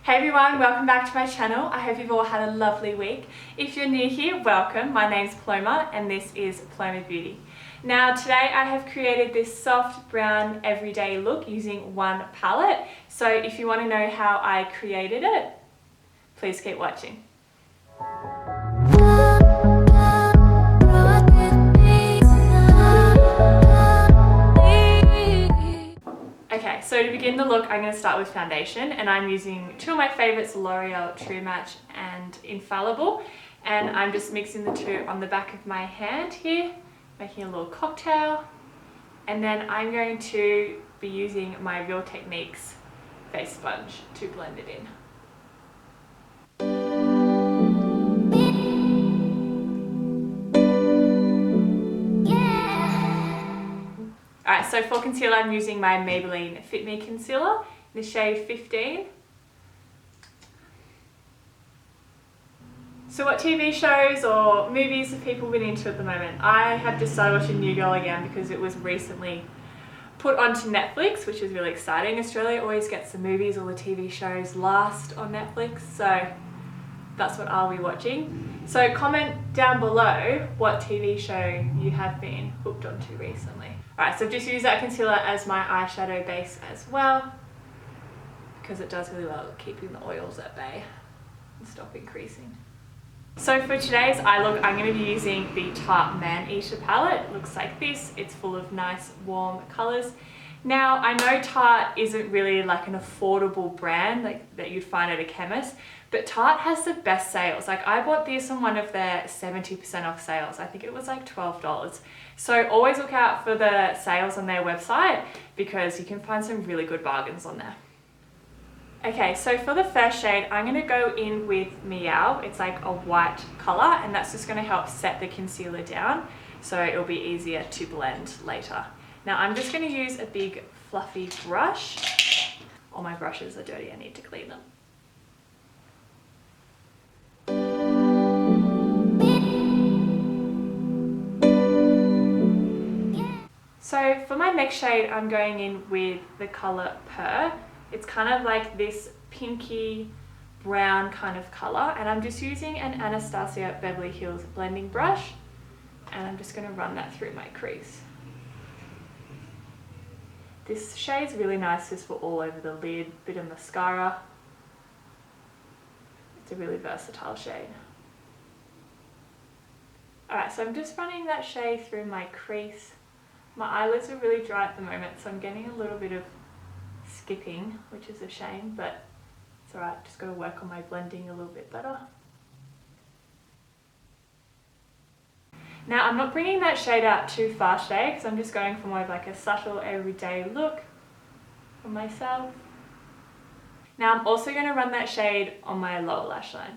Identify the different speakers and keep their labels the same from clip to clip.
Speaker 1: Hey everyone, welcome back to my channel. I hope you've all had a lovely week. If you're new here, welcome. My name's Plump and this is Plump Beauty. Now today I have created this soft brown everyday look using one palette. So if you want to know how I created it, please keep watching. Okay, so to begin the look, I'm going to start with foundation, and I'm using two of my favorites, L'Oreal True Match and Infallible, and I'm just mixing the two on the back of my hand here, making a little cocktail, and then I'm going to be using my Real Techniques face sponge to blend it in. Alright, so for concealer I'm using my Maybelline FitMe concealer in the shade 15. So what TV shows or movies have people been into at the moment? I have just started watching New Girl again because it was recently put onto Netflix, which is really exciting. Australia always gets the movies or the TV shows last on Netflix, so that's what I'll be watching. So comment down below what TV show you have been hooked onto recently. Alright, so just use that concealer as my eyeshadow base as well, because it does really well at keeping the oils at bay and stop increasing. So for today's eye look, I'm going to be using the Tarte Maneater palette. It looks like this. It's full of nice warm colours. Now, I know Tarte isn't really like an affordable brand that you'd find at a chemist, but Tarte has the best sales. Like I bought this on one of their 70% off sales. I think it was like $12. So always look out for the sales on their website because you can find some really good bargains on there. Okay, so for the first shade, I'm going to go in with Meow. It's like a white colour, and that's just going to help set the concealer down so it'll be easier to blend later. Now I'm just going to use a big fluffy brush. All my brushes are dirty, I need to clean them. So for my next shade, I'm going in with the colour Pearl. It's kind of like this pinky brown kind of colour, and I'm just using an Anastasia Beverly Hills blending brush, and I'm just going to run that through my crease. This shade's really nice just for all over the lid, bit of mascara. It's a really versatile shade. Alright, so I'm just running that shade through my crease. My eyelids are really dry at the moment, so I'm getting a little bit of skipping, which is a shame, but it's alright, just got to work on my blending a little bit better. Now I'm not bringing that shade out too far today because I'm just going for more of like a subtle everyday look for myself. Now I'm also going to run that shade on my lower lash line.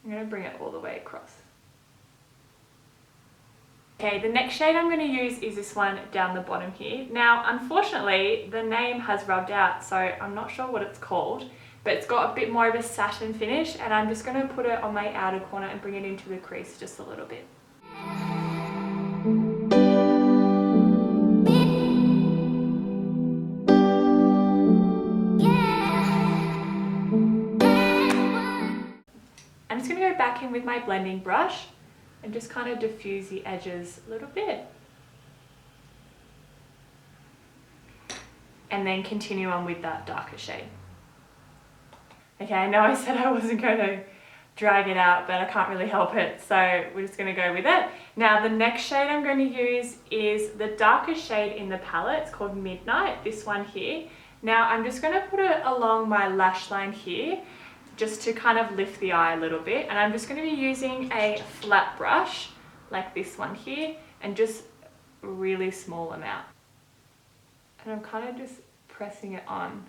Speaker 1: I'm going to bring it all the way across. Okay, the next shade I'm going to use is this one down the bottom here. Now, unfortunately, the name has rubbed out, so I'm not sure what it's called, but it's got a bit more of a satin finish, and I'm just going to put it on my outer corner and bring it into the crease just a little bit. I'm just going to go back in with my blending brush and just kind of diffuse the edges a little bit. And then continue on with that darker shade. Okay, I know I said I wasn't going to drag it out, but I can't really help it, so we're just going to go with it. Now the next shade I'm going to use is the darkest shade in the palette. It's called Midnight, this one here. Now I'm just going to put it along my lash line here, just to kind of lift the eye a little bit, and I'm just going to be using a flat brush like this one here, and just a really small amount, and I'm kind of just pressing it on.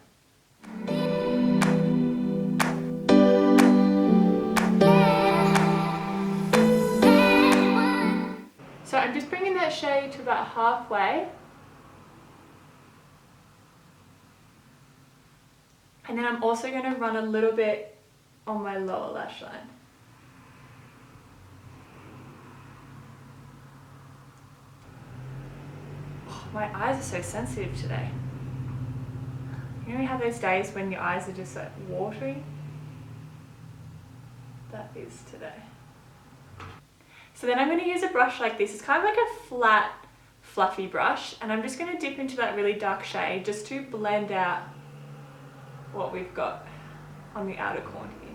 Speaker 1: So I'm just bringing that shade to about halfway, and then I'm also going to run a little bit on my lower lash line. Oh, my eyes are so sensitive today. You know you have those days when your eyes are just like watery? That is today. So then I'm going to use a brush like this. It's kind of like a flat, fluffy brush, and I'm just going to dip into that really dark shade just to blend out what we've got on the outer corner here.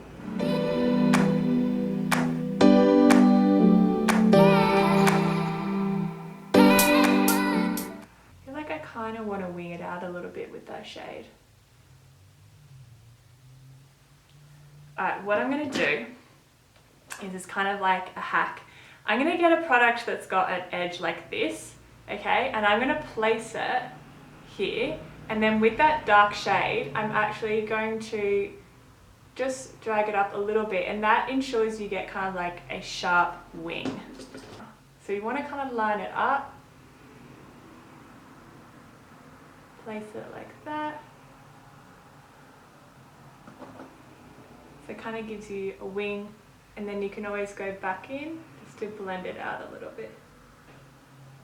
Speaker 1: I feel like I kind of want to wing it out a little bit with that shade. Alright, what I'm going to do is it's kind of like a hack. I'm going to get a product that's got an edge like this, okay, and I'm going to place it here, and then with that dark shade I'm actually going to just drag it up a little bit, and that ensures you get kind of like a sharp wing. So you want to kind of line it up, place it like that. So it kind of gives you a wing, and then you can always go back in just to blend it out a little bit.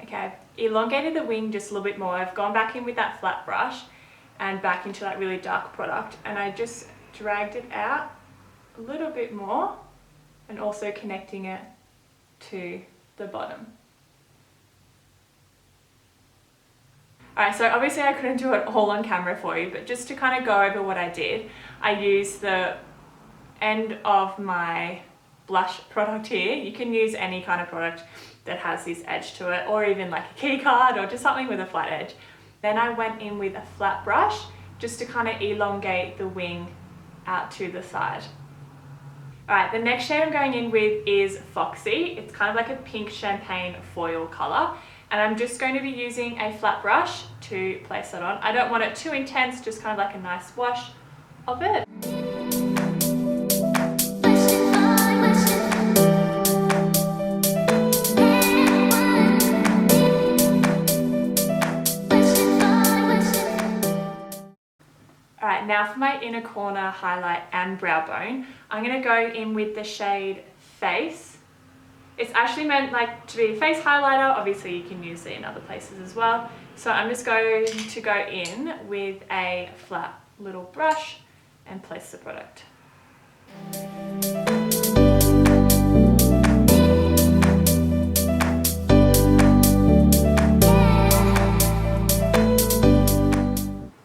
Speaker 1: Okay, I've elongated the wing just a little bit more. I've gone back in with that flat brush and back into that really dark product, and I just dragged it out a little bit more and also connecting it to the bottom. Alright, so obviously I couldn't do it all on camera for you, but just to kind of go over what I did, I used the end of my blush product here. You can use any kind of product that has this edge to it, or even like a key card or just something with a flat edge. Then I went in with a flat brush just to kind of elongate the wing out to the side. Alright, the next shade I'm going in with is Foxy. It's kind of like a pink champagne foil colour, and I'm just going to be using a flat brush to place it on. I don't want it too intense, just kind of like a nice wash of it. Alright, now for my inner corner highlight and brow bone, I'm going to go in with the shade Face. It's actually meant like to be a face highlighter. Obviously you can use it in other places as well. So I'm just going to go in with a flat little brush and place the product.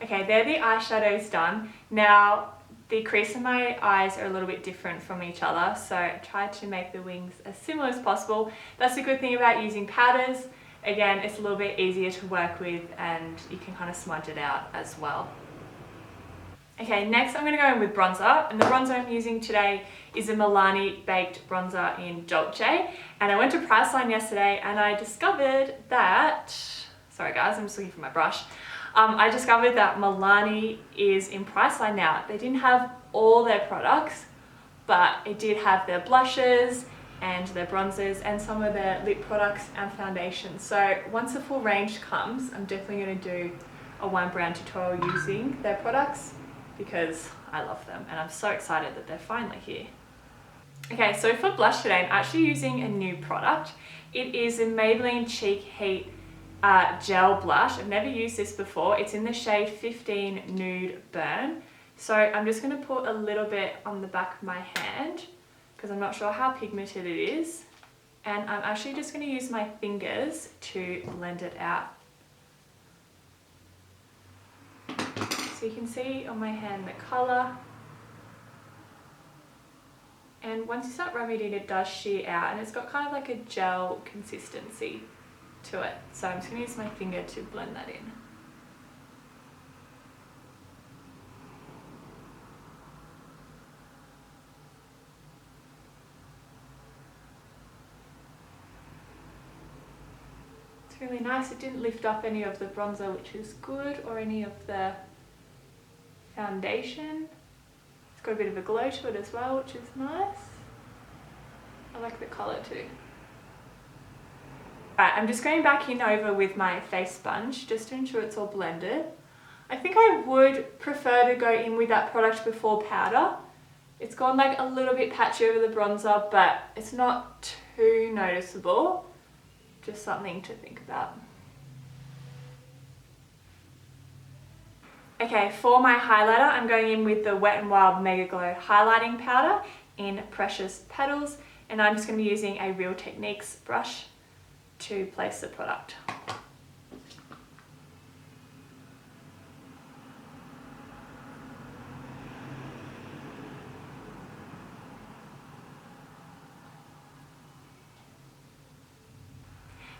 Speaker 1: Okay, there the eyeshadows done. Now the crease in my eyes are a little bit different from each other, so I tried to make the wings as similar as possible. That's the good thing about using powders. Again, it's a little bit easier to work with, and you can kind of smudge it out as well. Okay, next I'm going to go in with bronzer, and the bronzer I'm using today is a Milani baked bronzer in Dolce. And I went to Priceline yesterday and I discovered that, sorry guys, I'm just looking for my brush. I discovered that Milani is in Priceline now. They didn't have all their products, but it did have their blushes and their bronzers and some of their lip products and foundations. So once the full range comes, I'm definitely going to do a one brand tutorial using their products because I love them and I'm so excited that they're finally here. Okay, so for blush today, I'm actually using a new product. It is a Maybelline Cheek Heat gel blush. I've never used this before. It's in the shade 15 Nude Burn. So I'm just going to put a little bit on the back of my hand because I'm not sure how pigmented it is. And I'm actually just going to use my fingers to blend it out. So you can see on my hand the colour. And once you start rubbing it in, it does sheer out and it's got kind of like a gel consistency to it. So I'm just going to use my finger to blend that in. It's really nice. It didn't lift up any of the bronzer, which is good, or any of the foundation. It's got a bit of a glow to it as well, which is nice. I like the colour too. Right, I'm just going back in over with my face sponge just to ensure it's all blended. I think I would prefer to go in with that product before powder. It's gone like a little bit patchy over the bronzer, but it's not too noticeable. Just something to think about. Okay, for my highlighter, I'm going in with the Wet n Wild Megaglo highlighting powder in Precious Petals, and I'm just going to be using a Real Techniques brush to place the product.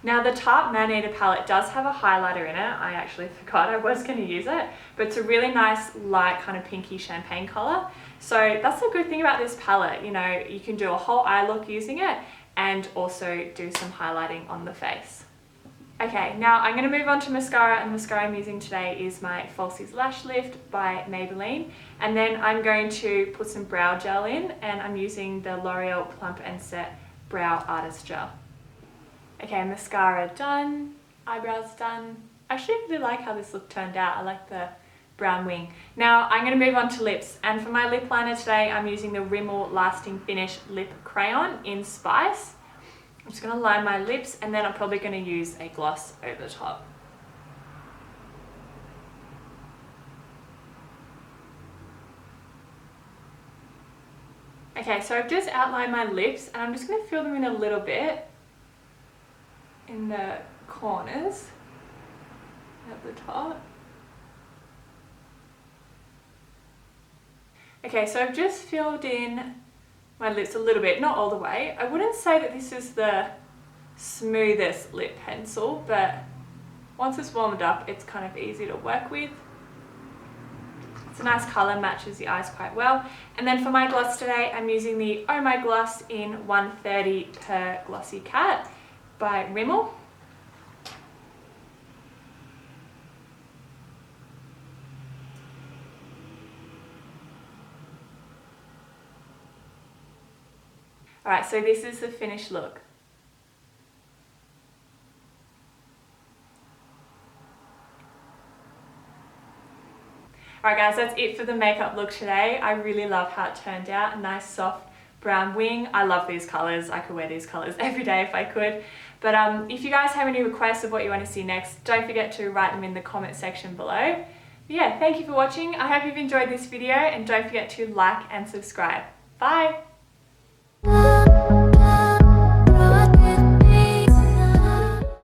Speaker 1: Now the Tarte Maneater palette does have a highlighter in it. I actually forgot I was going to use it, but it's a really nice light kind of pinky champagne colour. So that's the good thing about this palette, you know, you can do a whole eye look using it and also do some highlighting on the face. Okay, now I'm going to move on to mascara, and the mascara I'm using today is my Falsies Lash Lift by Maybelline, and then I'm going to put some brow gel in, and I'm using the L'Oreal Plump and Set Brow Artist Gel. Okay, mascara done, eyebrows done. I actually really like how this look turned out. I like the brown wing. Now I'm going to move on to lips, and for my lip liner today I'm using the Rimmel Lasting Finish Lip Crayon in Spice. I'm just going to line my lips, and then I'm probably going to use a gloss over the top. Okay, so I've just outlined my lips, and I'm just going to fill them in a little bit in the corners at the top. Okay, so I've just filled in my lips a little bit, not all the way. I wouldn't say that this is the smoothest lip pencil, but once it's warmed up, it's kind of easy to work with. It's a nice colour, matches the eyes quite well. And then for my gloss today, I'm using the Oh My Gloss in 130 per Glossy Cat by Rimmel. Alright, so this is the finished look. Alright guys, that's it for the makeup look today. I really love how it turned out. A nice soft brown wing. I love these colours. I could wear these colours every day if I could. But if you guys have any requests of what you want to see next, don't forget to write them in the comment section below. But yeah, thank you for watching. I hope you've enjoyed this video, and don't forget to like and subscribe. Bye!